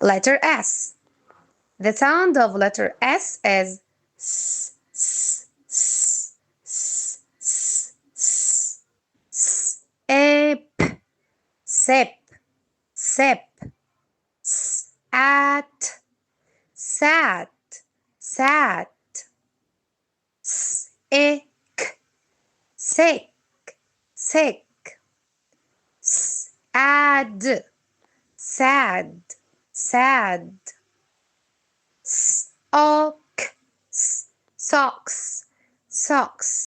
Letter S. The sound of letter S is s, s, s, s, s, s, s. Sip, sip, at, sat, sat, sick, sick, sick, sad, sad, sad, sock, socks, socks.